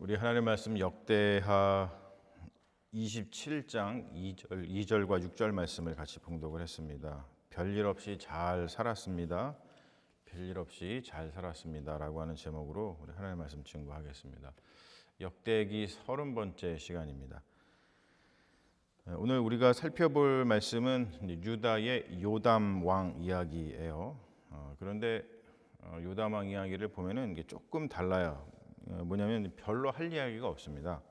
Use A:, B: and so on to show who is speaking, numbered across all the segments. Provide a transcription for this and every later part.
A: 우리 하나님 말씀 역대하 27장 2절과 6절 말씀을 같이 봉독을 했습니다. 별일 없이 잘 살았습니다. 별일 없이 잘 살았습니다라고 하는 제목으로 우리 하나님 말씀 증거하겠습니다. 역대기 30번째 시간입니다. 오늘 우리가 살펴볼 말씀은 유다의 요담 왕 이야기예요. 그런데 요담 왕 이야기를 보면은 이게 조금 달라요. 뭐냐면 별로 할 이야기가 없습니다.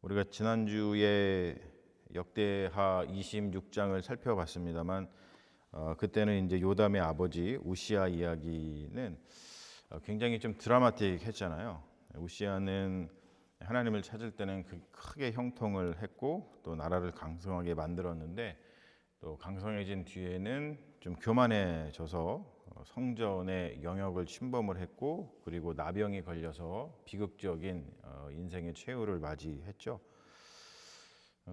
A: 우리가 지난주에 역대하 26장을 살펴봤습니다만 그때는 이제 요담의 아버지 우시아 이야기는 굉장히 좀 드라마틱했잖아요. 우시아는 하나님을 찾을 때는 크게 형통을 했고 또 나라를 강성하게 만들었는데 또 강성해진 뒤에는 좀 교만해져서 성전의 영역을 침범을 했고 그리고 나병이 걸려서 비극적인 인생의 최후를 맞이했죠.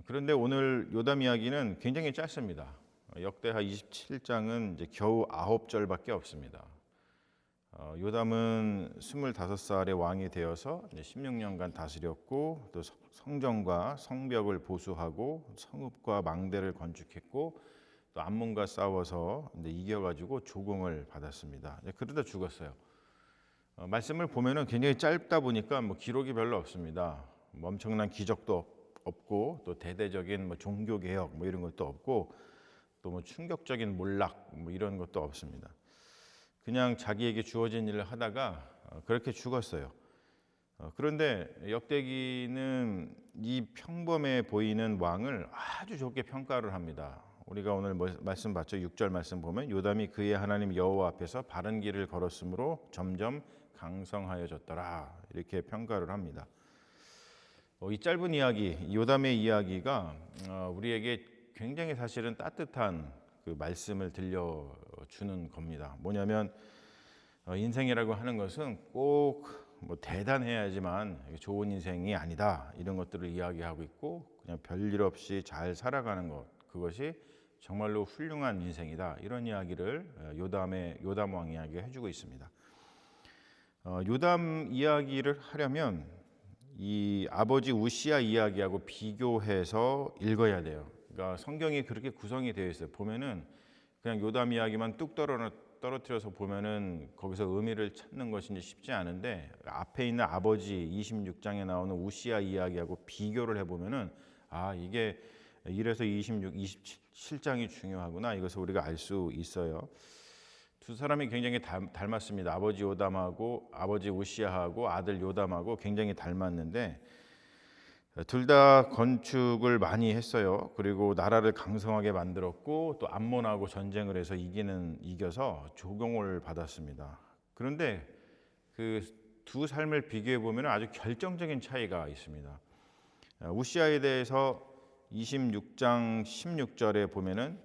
A: 그런데 오늘 요담 이야기는 굉장히 짧습니다. 역대하 27장은 이제 겨우 9절밖에 없습니다. 요담은 25살의 왕이 되어서 16년간 다스렸고 또 성전과 성벽을 보수하고 성읍과 망대를 건축했고 또 암몬과 싸워서 이겨가지고 조공을 받았습니다. 그러다 죽었어요. 말씀을 보면은 굉장히 짧다 보니까 기록이 별로 없습니다. 엄청난 기적도 없고 또 대대적인 종교 개혁 이런 것도 없고 또 충격적인 몰락 이런 것도 없습니다. 그냥 자기에게 주어진 일을 하다가 그렇게 죽었어요. 그런데 역대기는 이 평범해 보이는 왕을 아주 좋게 평가를 합니다. 우리가 오늘 말씀 봤죠. 6절 말씀 보면 요담이 그의 하나님 여호와 앞에서 바른 길을 걸었으므로 점점 강성하여졌더라 이렇게 평가를 합니다. 이 짧은 이야기, 요담의 이야기가 우리에게 굉장히 사실은 따뜻한 그 말씀을 들려주는 겁니다. 뭐냐면 인생이라고 하는 것은 꼭 대단해야지만 좋은 인생이 아니다 이런 것들을 이야기하고 있고 그냥 별일 없이 잘 살아가는 것 그것이 정말로 훌륭한 인생이다 이런 이야기를 요담 왕 이야기가 해주고 있습니다. 요담 이야기를 하려면 이 아버지 우시아 이야기하고 비교해서 읽어야 돼요. 그러니까 성경이 그렇게 구성이 되어 있어요. 보면은 그냥 요담 이야기만 뚝 떨어뜨려서 보면은 거기서 의미를 찾는 것이 쉽지 않은데 앞에 있는 아버지 26장에 나오는 우시아 이야기하고 비교를 해보면은 이게 이래서 27장이 중요하구나 이것을 우리가 알 수 있어요. 두 사람이 굉장히 닮았습니다. 아버지 요담하고 아버지 우시아하고 아들 요담하고 굉장히 닮았는데 둘 다 건축을 많이 했어요. 그리고 나라를 강성하게 만들었고 또 암몬하고 전쟁을 해서 이겨서 조공을 받았습니다. 그런데 그 두 삶을 비교해 보면 아주 결정적인 차이가 있습니다. 우시아에 대해서 26장 16절에 보면은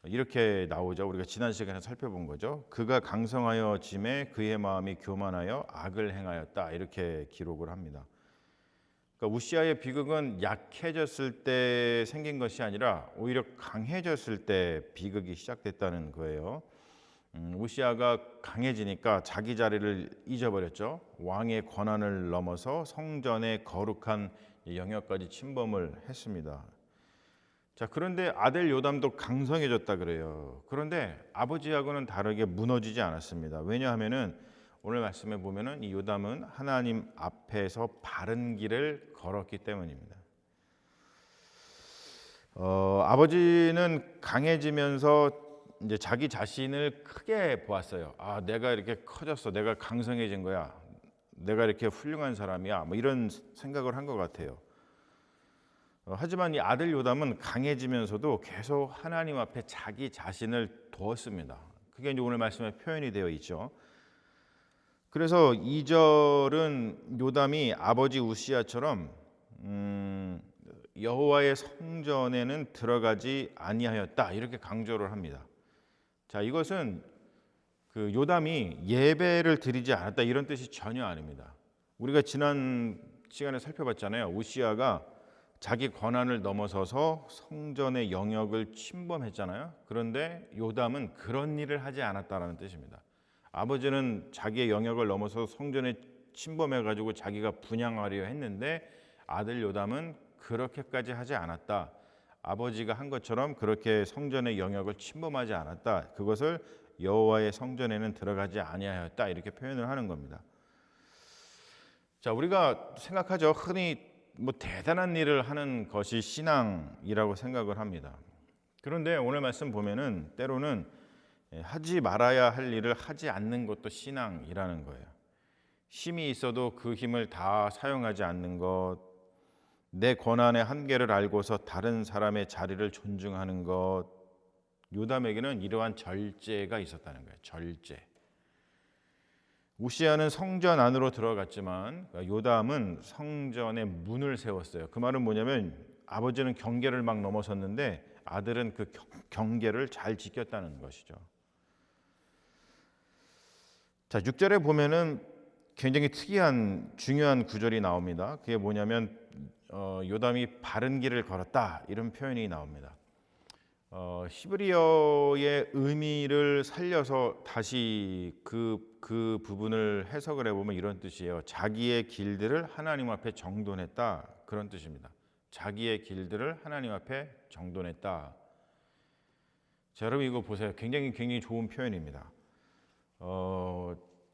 A: 이렇게 나오죠. 우리가 지난 시간에 살펴본 거죠. 그가 강성하여 짐에 그의 마음이 교만하여 악을 행하였다 이렇게 기록을 합니다. 그러니까 우시아의 비극은 약해졌을 때 생긴 것이 아니라 오히려 강해졌을 때 비극이 시작됐다는 거예요. 우시아가 강해지니까 자기 자리를 잊어버렸죠. 왕의 권한을 넘어서 성전의 거룩한 영역까지 침범을 했습니다. 자, 그런데 아들 요담도 강성해졌다 그래요. 그런데 아버지하고는 다르게 무너지지 않았습니다. 왜냐하면은 오늘 말씀에 보면은 이 요담은 하나님 앞에서 바른 길을 걸었기 때문입니다. 아버지는 강해지면서 이제 자기 자신을 크게 보았어요. 내가 이렇게 커졌어. 내가 강성해진 거야. 내가 이렇게 훌륭한 사람이야. 이런 생각을 한 것 같아요. 하지만 이 아들 요담은 강해지면서도 계속 하나님 앞에 자기 자신을 두었습니다. 그게 이제 오늘 말씀에 표현이 되어 있죠. 그래서 2절은 요담이 아버지 우시아처럼 여호와의 성전에는 들어가지 아니하였다 이렇게 강조를 합니다. 자, 이것은 그 요담이 예배를 드리지 않았다 이런 뜻이 전혀 아닙니다. 우리가 지난 시간에 살펴봤잖아요. 우시아가 자기 권한을 넘어서서 성전의 영역을 침범했잖아요. 그런데 요담은 그런 일을 하지 않았다라는 뜻입니다. 아버지는 자기의 영역을 넘어서 성전에 침범해가지고 자기가 분양하려 했는데 아들 요담은 그렇게까지 하지 않았다. 아버지가 한 것처럼 그렇게 성전의 영역을 침범하지 않았다. 그것을 여호와의 성전에는 들어가지 아니하였다. 이렇게 표현을 하는 겁니다. 자, 우리가 생각하죠. 흔히 뭐 대단한 일을 하는 것이 신앙이라고 생각을 합니다. 그런데 오늘 말씀 보면은 때로는 하지 말아야 할 일을 하지 않는 것도 신앙이라는 거예요. 힘이 있어도 그 힘을 다 사용하지 않는 것, 내 권한의 한계를 알고서 다른 사람의 자리를 존중하는 것, 요담에게는 이러한 절제가 있었다는 거예요. 절제. 우시아는 성전 안으로 들어갔지만 요담은 성전의 문을 세웠어요. 그 말은 뭐냐면 아버지는 경계를 막 넘어섰는데 아들은 그 경계를 잘 지켰다는 것이죠. 자, 6절에 보면은 굉장히 특이한 중요한 구절이 나옵니다. 그게 뭐냐면 요담이 바른 길을 걸었다 이런 표현이 나옵니다. 히브리어의 의미를 살려서 다시 그 부분을 해석을 해보면 이런 뜻이에요. 자기의 길들을 하나님 앞에 정돈했다, 그런 뜻입니다. 자기의 길들을 하나님 앞에 정돈했다. 자, 여러분 이거 보세요. 굉장히 좋은 표현입니다.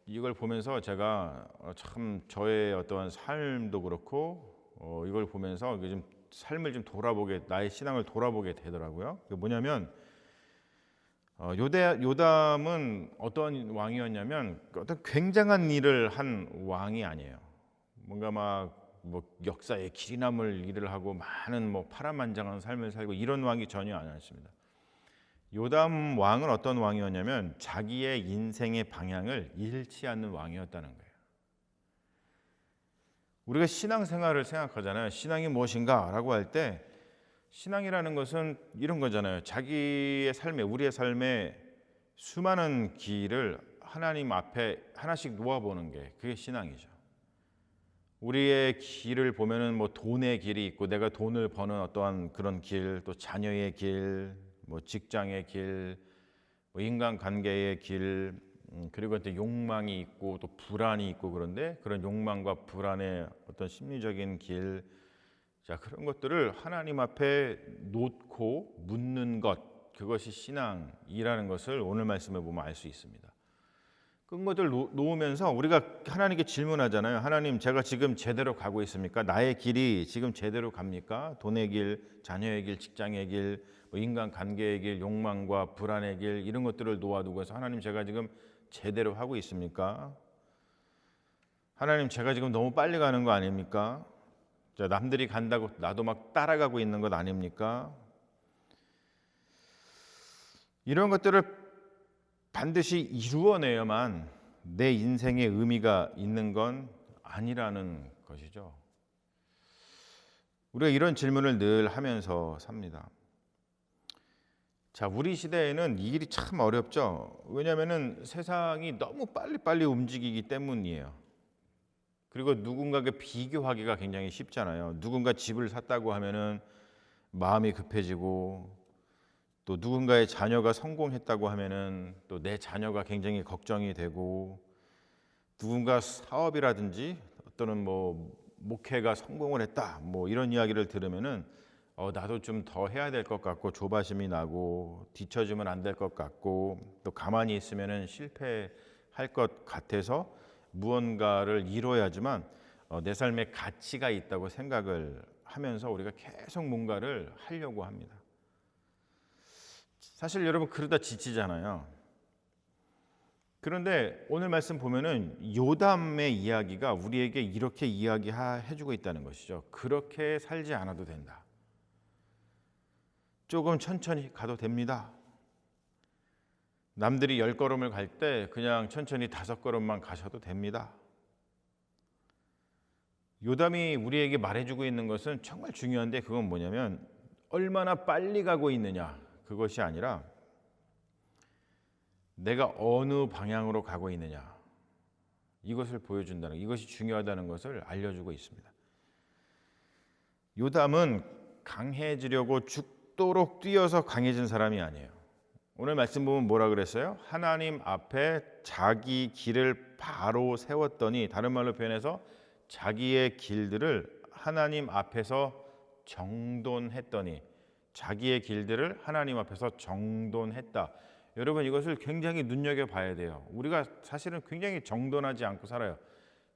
A: 이걸 보면서 제가 참 저의 어떠한 삶도 그렇고 이걸 보면서 좀 삶을 좀 돌아보게, 나의 신앙을 돌아보게 되더라고요. 그게 뭐냐면 요담은 어떤 왕이었냐면 어떤 굉장한 일을 한 왕이 아니에요. 뭔가 막 뭐 역사에 길이 남을 일을 하고 많은 뭐 파란만장한 삶을 살고 이런 왕이 전혀 아니었습니다. 요담 왕은 어떤 왕이었냐면 자기의 인생의 방향을 잃지 않는 왕이었다는 거예요. 우리가 신앙생활을 생각하잖아요. 신앙이 무엇인가라고 할 때 신앙이라는 것은 이런 거잖아요. 자기의 삶에, 우리의 삶에 수많은 길을 하나님 앞에 하나씩 놓아보는 게 그게 신앙이죠. 우리의 길을 보면은 뭐 돈의 길이 있고 내가 돈을 버는 어떠한 그런 길, 또 자녀의 길, 뭐 직장의 길, 뭐 인간관계의 길, 그리고 또 욕망이 있고 또 불안이 있고 그런데 그런 욕망과 불안의 어떤 심리적인 길, 자 그런 것들을 하나님 앞에 놓고 묻는 것, 그것이 신앙이라는 것을 오늘 말씀에 보면 알 수 있습니다. 그런 것들 놓으면서 우리가 하나님께 질문하잖아요. 하나님, 제가 지금 제대로 가고 있습니까? 나의 길이 지금 제대로 갑니까? 돈의 길, 자녀의 길, 직장의 길, 뭐 인간관계의 길, 욕망과 불안의 길, 이런 것들을 놓아두고서 하나님, 제가 지금 제대로 하고 있습니까? 하나님, 제가 지금 너무 빨리 가는 거 아닙니까? 남들이 간다고 나도 막 따라가고 있는 것 아닙니까? 이런 것들을 반드시 이루어내야만 내 인생에 의미가 있는 건 아니라는 것이죠. 우리가 이런 질문을 늘 하면서 삽니다. 자, 우리 시대에는 이 일이 참 어렵죠. 왜냐하면 세상이 너무 빨리빨리 움직이기 때문이에요. 그리고 누군가에게 비교하기가 굉장히 쉽잖아요. 누군가 집을 샀다고 하면은 마음이 급해지고, 또 누군가의 자녀가 성공했다고 하면은 또 내 자녀가 굉장히 걱정이 되고, 누군가 사업이라든지 또는 뭐 목회가 성공을 했다, 뭐 이런 이야기를 들으면은 나도 좀 더 해야 될 것 같고 조바심이 나고 뒤처지면 안 될 것 같고 또 가만히 있으면은 실패할 것 같아서 무언가를 이뤄야지만 내 삶에 가치가 있다고 생각을 하면서 우리가 계속 뭔가를 하려고 합니다. 사실 여러분 그러다 지치잖아요. 그런데 오늘 말씀 보면은 요담의 이야기가 우리에게 이렇게 이야기해주고 있다는 것이죠. 그렇게 살지 않아도 된다. 조금 천천히 가도 됩니다. 남들이 10걸음을 갈 때 그냥 천천히 5걸음만 가셔도 됩니다. 요담이 우리에게 말해주고 있는 것은 정말 중요한데, 그건 뭐냐면 얼마나 빨리 가고 있느냐, 그것이 아니라 내가 어느 방향으로 가고 있느냐, 이것을 보여준다는, 이것이 중요하다는 것을 알려주고 있습니다. 요담은 강해지려고 죽도록 뛰어서 강해진 사람이 아니에요. 오늘 말씀 보면 뭐라 그랬어요? 하나님 앞에 자기 길을 바로 세웠더니, 다른 말로 표현해서 자기의 길들을 하나님 앞에서 정돈했더니, 자기의 길들을 하나님 앞에서 정돈했다. 여러분, 이것을 굉장히 눈여겨봐야 돼요. 우리가 사실은 굉장히 정돈하지 않고 살아요.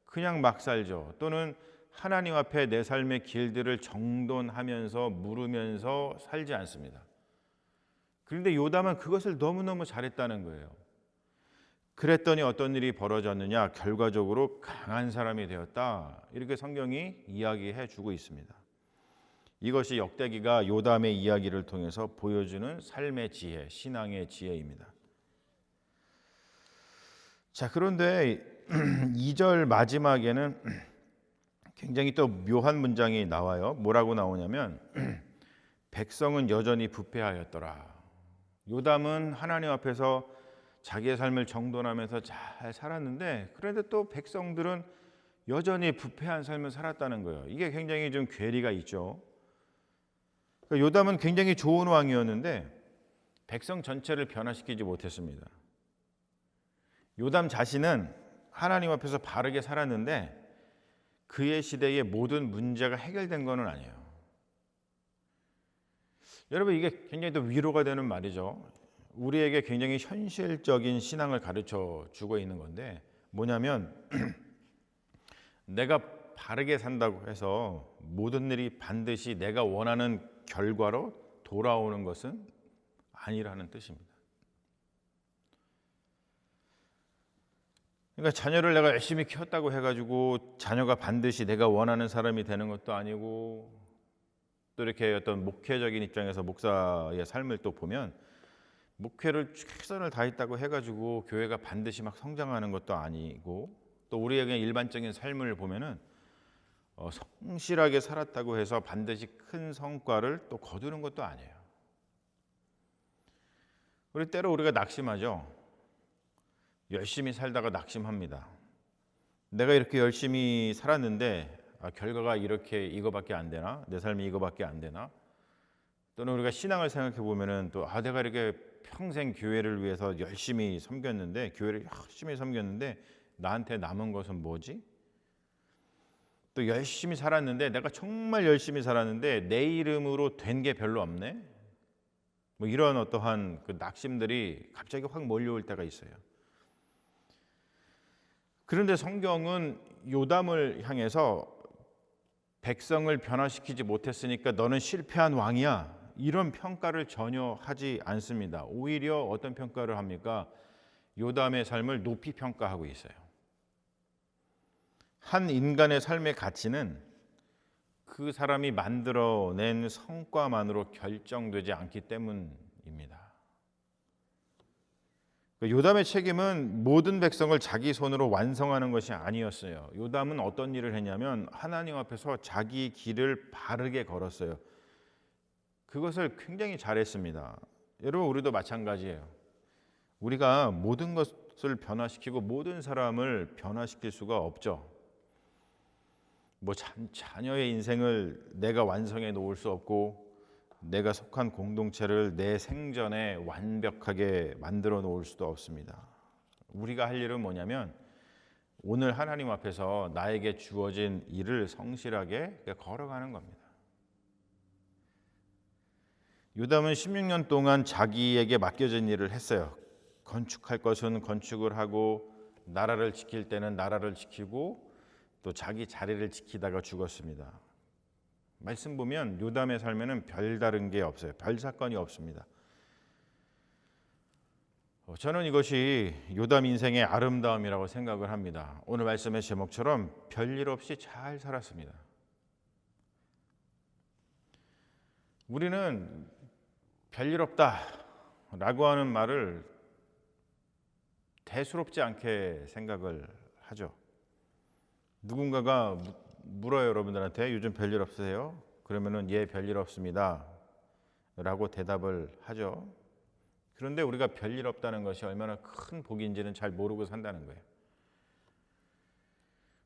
A: 그냥 막 살죠. 또는 하나님 앞에 내 삶의 길들을 정돈하면서 물으면서 살지 않습니다. 그런데 요담은 그것을 너무너무 잘했다는 거예요. 그랬더니 어떤 일이 벌어졌느냐? 결과적으로 강한 사람이 되었다. 이렇게 성경이 이야기해 주고 있습니다. 이것이 역대기가 요담의 이야기를 통해서 보여주는 삶의 지혜, 신앙의 지혜입니다. 자, 그런데 2절 마지막에는 굉장히 또 묘한 문장이 나와요. 뭐라고 나오냐면 백성은 여전히 부패하였더라. 요담은 하나님 앞에서 자기의 삶을 정돈하면서 잘 살았는데, 그런데 또 백성들은 여전히 부패한 삶을 살았다는 거예요. 이게 굉장히 좀 괴리가 있죠. 요담은 굉장히 좋은 왕이었는데 백성 전체를 변화시키지 못했습니다. 요담 자신은 하나님 앞에서 바르게 살았는데 그의 시대의 모든 문제가 해결된 것은 아니에요. 여러분, 이게 굉장히 또 위로가 되는 말이죠. 우리에게 굉장히 현실적인 신앙을 가르쳐 주고 있는 건데, 뭐냐면 내가 바르게 산다고 해서 모든 일이 반드시 내가 원하는 결과로 돌아오는 것은 아니라는 뜻입니다. 그러니까 자녀를 내가 열심히 키웠다고 해가지고 자녀가 반드시 내가 원하는 사람이 되는 것도 아니고, 또 이렇게 어떤 목회적인 입장에서 목사의 삶을 또 보면 목회를 최선을 다했다고 해가지고 교회가 반드시 막 성장하는 것도 아니고, 또 우리의 그냥 일반적인 삶을 보면은 성실하게 살았다고 해서 반드시 큰 성과를 또 거두는 것도 아니에요. 우리 때로 우리가 낙심하죠. 열심히 살다가 낙심합니다. 내가 이렇게 열심히 살았는데 결과가 이렇게 이거밖에 안 되나? 내 삶이 이거밖에 안 되나? 또는 우리가 신앙을 생각해 보면은 또 내가 이렇게 평생 교회를 위해서 열심히 섬겼는데, 교회를 열심히 섬겼는데 나한테 남은 것은 뭐지? 또 열심히 살았는데, 내가 정말 열심히 살았는데 내 이름으로 된 게 별로 없네. 뭐 이런 어떠한 그 낙심들이 갑자기 확 몰려올 때가 있어요. 그런데 성경은 요담을 향해서 백성을 변화시키지 못했으니까 너는 실패한 왕이야, 이런 평가를 전혀 하지 않습니다. 오히려 어떤 평가를 합니까? 요담의 삶을 높이 평가하고 있어요. 한 인간의 삶의 가치는 그 사람이 만들어낸 성과만으로 결정되지 않기 때문입니다. 요담의 책임은 모든 백성을 자기 손으로 완성하는 것이 아니었어요. 요담은 어떤 일을 했냐면 하나님 앞에서 자기 길을 바르게 걸었어요. 그것을 굉장히 잘했습니다. 여러분, 우리도 마찬가지예요. 우리가 모든 것을 변화시키고 모든 사람을 변화시킬 수가 없죠. 뭐 자녀의 인생을 내가 완성해 놓을 수 없고, 내가 속한 공동체를 내 생전에 완벽하게 만들어 놓을 수도 없습니다. 우리가 할 일은 뭐냐면 오늘 하나님 앞에서 나에게 주어진 일을 성실하게 걸어가는 겁니다. 요담은 16년 동안 자기에게 맡겨진 일을 했어요. 건축할 것은 건축을 하고, 나라를 지킬 때는 나라를 지키고, 또 자기 자리를 지키다가 죽었습니다. 말씀 보면 요담의 삶에는 별다른 게 없어요. 별 사건이 없습니다. 저는 이것이 요담 인생의 아름다움이라고 생각을 합니다. 오늘 말씀의 제목처럼 별일 없이 잘 살았습니다. 우리는 별일 없다라고 하는 말을 대수롭지 않게 생각을 하죠. 누군가가 물어요, 여러분들한테 요즘 별일 없으세요? 그러면은 예, 별일 없습니다 라고 대답을 하죠. 그런데 우리가 별일 없다는 것이 얼마나 큰 복인지는 잘 모르고 산다는 거예요.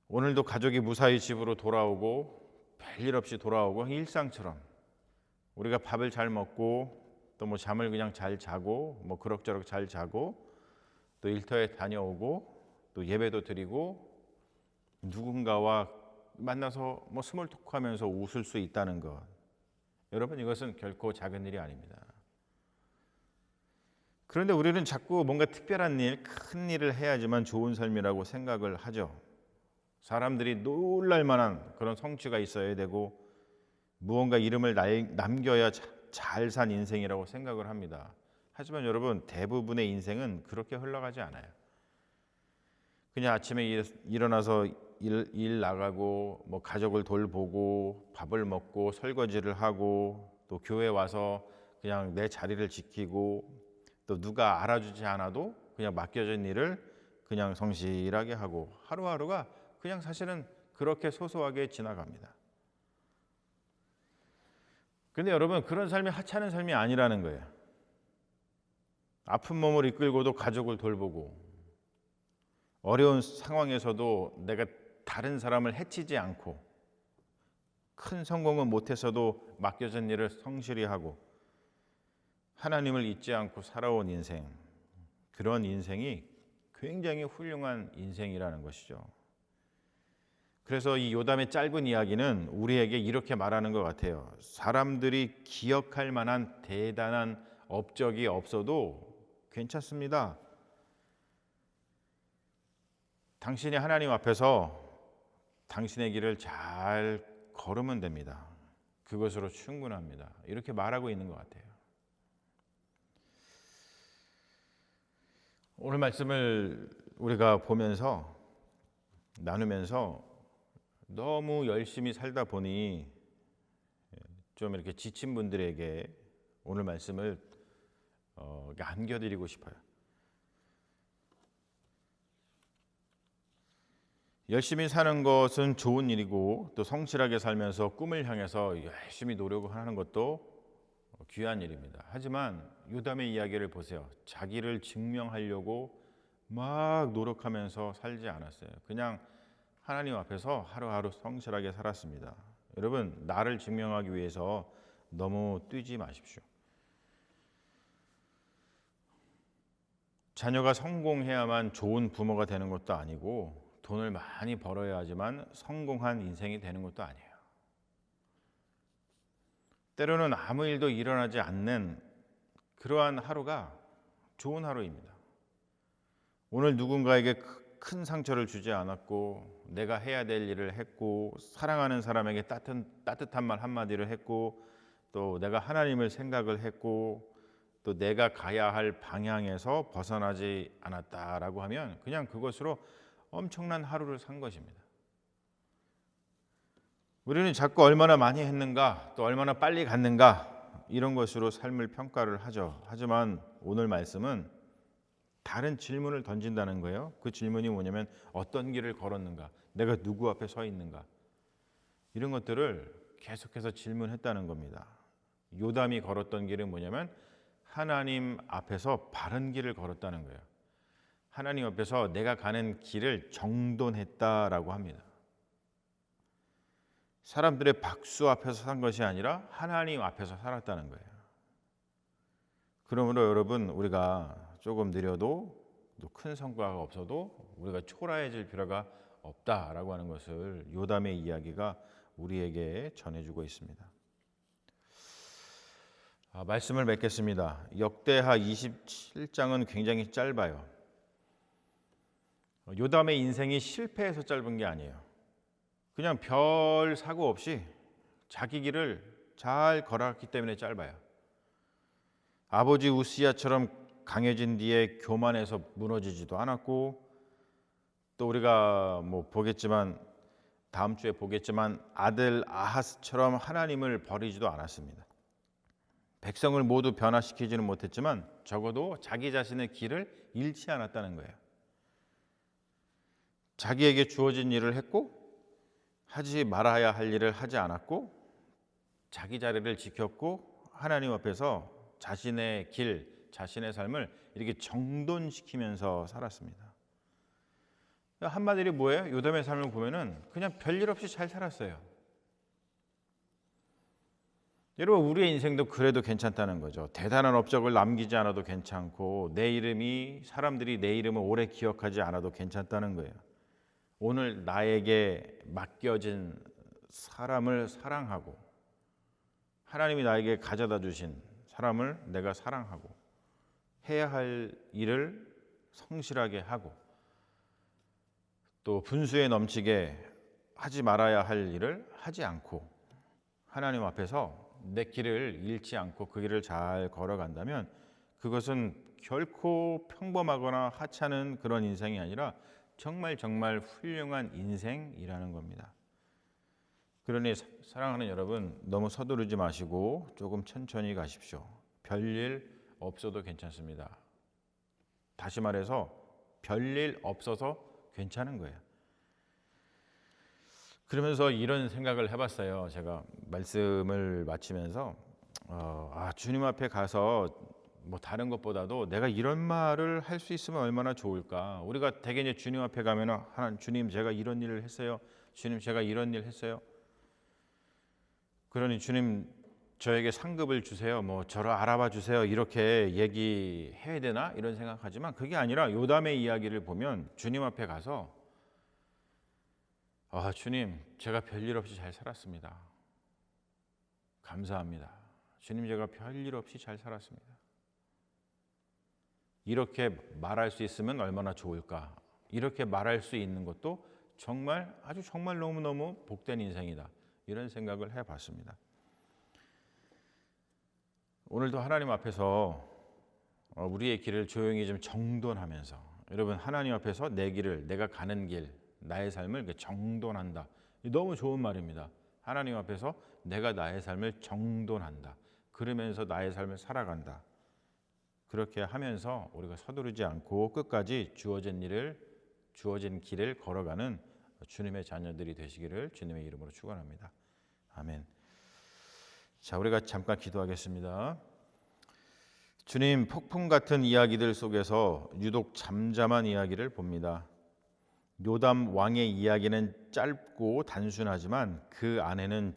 A: 오늘도 가족이 무사히 집으로 돌아오고 별일 없이 돌아오고 일상처럼 우리가 밥을 잘 먹고 또 뭐 잠을 그냥 잘 자고 뭐 그럭저럭 잘 자고 또 일터에 다녀오고 또 또 예배도 드리고 누군가와 만나서 뭐 스몰 토크하면서 웃을 수 있다는 것. 여러분, 이것은 결코 작은 일이 아닙니다. 그런데 우리는 자꾸 뭔가 특별한 일, 큰 일을 해야지만 좋은 삶이라고 생각을 하죠. 사람들이 놀랄 만한 그런 성취가 있어야 되고 무언가 이름을 남겨야 잘 산 인생이라고 생각을 합니다. 하지만 여러분, 대부분의 인생은 그렇게 흘러가지 않아요. 그냥 아침에 일어나서 일 나가고 뭐 가족을 돌보고 밥을 먹고 설거지를 하고 또 교회 와서 그냥 내 자리를 지키고 또 누가 알아주지 않아도 그냥 맡겨진 일을 그냥 성실하게 하고 하루하루가 그냥 사실은 그렇게 소소하게 지나갑니다. 근데 여러분, 그런 삶이 하찮은 삶이 아니라는 거예요. 아픈 몸을 이끌고도 가족을 돌보고 어려운 상황에서도 내가 다른 사람을 해치지 않고 큰 성공은 못해서도 맡겨진 일을 성실히 하고 하나님을 잊지 않고 살아온 인생, 그런 인생이 굉장히 훌륭한 인생이라는 것이죠. 그래서 이 요담의 짧은 이야기는 우리에게 이렇게 말하는 것 같아요. 사람들이 기억할 만한 대단한 업적이 없어도 괜찮습니다. 당신이 하나님 앞에서 당신의 길을 잘 걸으면 됩니다. 그것으로 충분합니다. 이렇게 말하고 있는 것 같아요. 오늘 말씀을 우리가 보면서 나누면서 너무 열심히 살다 보니 좀 이렇게 지친 분들에게 오늘 말씀을 안겨드리고 싶어요. 열심히 사는 것은 좋은 일이고 또 성실하게 살면서 꿈을 향해서 열심히 노력을 하는 것도 귀한 일입니다. 하지만 요담의 이야기를 보세요. 자기를 증명하려고 막 노력하면서 살지 않았어요. 그냥 하나님 앞에서 하루하루 성실하게 살았습니다. 여러분, 나를 증명하기 위해서 너무 뛰지 마십시오. 자녀가 성공해야만 좋은 부모가 되는 것도 아니고 돈을 많이 벌어야 하지만 성공한 인생이 되는 것도 아니에요. 때로는 아무 일도 일어나지 않는 그러한 하루가 좋은 하루입니다. 오늘 누군가에게 큰 상처를 주지 않았고 내가 해야 될 일을 했고 사랑하는 사람에게 따뜻한 말 한마디를 했고 또 내가 하나님을 생각을 했고 또 내가 가야 할 방향에서 벗어나지 않았다라고 하면 그냥 그것으로 엄청난 하루를 산 것입니다. 우리는 자꾸 얼마나 많이 했는가 또 얼마나 빨리 갔는가 이런 것으로 삶을 평가를 하죠. 하지만 오늘 말씀은 다른 질문을 던진다는 거예요. 그 질문이 뭐냐면 어떤 길을 걸었는가, 내가 누구 앞에 서 있는가, 이런 것들을 계속해서 질문했다는 겁니다. 요담이 걸었던 길은 뭐냐면 하나님 앞에서 바른 길을 걸었다는 거예요. 하나님 앞에서 내가 가는 길을 정돈했다라고 합니다. 사람들의 박수 앞에서 산 것이 아니라 하나님 앞에서 살았다는 거예요. 그러므로 여러분, 우리가 조금 느려도 또 큰 성과가 없어도 우리가 초라해질 필요가 없다라고 하는 것을 요담의 이야기가 우리에게 전해주고 있습니다. 말씀을 맺겠습니다. 역대하 27장은 굉장히 짧아요. 요담의 인생이 실패해서 짧은 게 아니에요. 그냥 별 사고 없이 자기 길을 잘 걸어갔기 때문에 짧아요. 아버지 우시야처럼 강해진 뒤에 교만해서 무너지지도 않았고 또 우리가 보겠지만 다음 주에 보겠지만 아들 아하스처럼 하나님을 버리지도 않았습니다. 백성을 모두 변화시키지는 못했지만 적어도 자기 자신의 길을 잃지 않았다는 거예요. 자기에게 주어진 일을 했고 하지 말아야 할 일을 하지 않았고 자기 자리를 지켰고 하나님 앞에서 자신의 길, 자신의 삶을 이렇게 정돈시키면서 살았습니다. 한마디로 뭐예요? 요담의 삶을 보면은 그냥 별일 없이 잘 살았어요. 여러분, 우리의 인생도 그래도 괜찮다는 거죠. 대단한 업적을 남기지 않아도 괜찮고 사람들이 내 이름을 오래 기억하지 않아도 괜찮다는 거예요. 오늘 나에게 맡겨진 사람을 사랑하고 하나님이 나에게 가져다 주신 사람을 내가 사랑하고 해야 할 일을 성실하게 하고 또 분수에 넘치게 하지 말아야 할 일을 하지 않고 하나님 앞에서 내 길을 잃지 않고 그 길을 잘 걸어간다면 그것은 결코 평범하거나 하찮은 그런 인생이 아니라 정말 훌륭한 인생이라는 겁니다. 그러니 사랑하는 여러분, 너무 서두르지 마시고 조금 천천히 가십시오. 별일 없어도 괜찮습니다. 다시 말해서 별일 없어서 괜찮은 거예요. 그러면서 이런 생각을 해봤어요. 제가 말씀을 마치면서 주님 앞에 가서 뭐 다른 것보다도 내가 이런 말을 할 수 있으면 얼마나 좋을까. 우리가 대개 이제 주님 앞에 가면은 주님 제가 이런 일을 했어요. 주님 제가 이런 일 했어요. 그러니 주님 저에게 상급을 주세요. 뭐 저를 알아봐 주세요. 이렇게 얘기해야 되나 이런 생각하지만 그게 아니라 요담의 이야기를 보면 주님 앞에 가서 주님 제가 별일 없이 잘 살았습니다. 감사합니다. 주님 제가 별일 없이 잘 살았습니다. 이렇게 말할 수 있으면 얼마나 좋을까. 이렇게 말할 수 있는 것도 정말 너무너무 복된 인생이다. 이런 생각을 해봤습니다. 오늘도 하나님 앞에서 우리의 길을 조용히 좀 정돈하면서 여러분 하나님 앞에서 내 길을 내가 가는 길 나의 삶을 정돈한다. 너무 좋은 말입니다. 하나님 앞에서 내가 나의 삶을 정돈한다. 그러면서 나의 삶을 살아간다. 그렇게 하면서 우리가 서두르지 않고 끝까지 주어진 길을 걸어가는 주님의 자녀들이 되시기를 주님의 이름으로 축원합니다. 아멘. 자, 우리가 잠깐 기도하겠습니다. 주님, 폭풍 같은 이야기들 속에서 유독 잠잠한 이야기를 봅니다. 요담 왕의 이야기는 짧고 단순하지만 그 안에는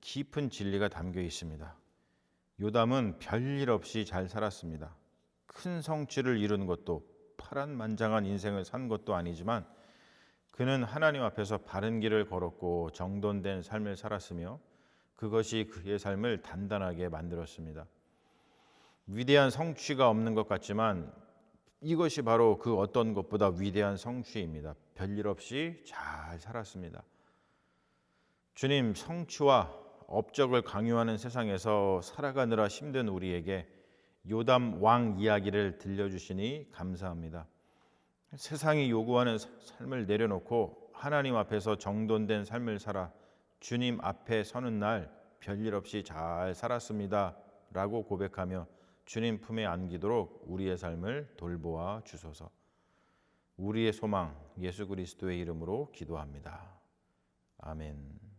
A: 깊은 진리가 담겨 있습니다. 요담은 별일 없이 잘 살았습니다. 큰 성취를 이룬 것도 파란만장한 인생을 산 것도 아니지만 그는 하나님 앞에서 바른 길을 걸었고 정돈된 삶을 살았으며 그것이 그의 삶을 단단하게 만들었습니다. 위대한 성취가 없는 것 같지만 이것이 바로 그 어떤 것보다 위대한 성취입니다. 별일 없이 잘 살았습니다. 주님, 성취와 업적을 강요하는 세상에서 살아가느라 힘든 우리에게 요담 왕 이야기를 들려주시니 감사합니다. 세상이 요구하는 삶을 내려놓고 하나님 앞에서 정돈된 삶을 살아 주님 앞에 서는 날 별일 없이 잘 살았습니다 라고 고백하며 주님 품에 안기도록 우리의 삶을 돌보아 주소서. 우리의 소망 예수 그리스도의 이름으로 기도합니다. 아멘.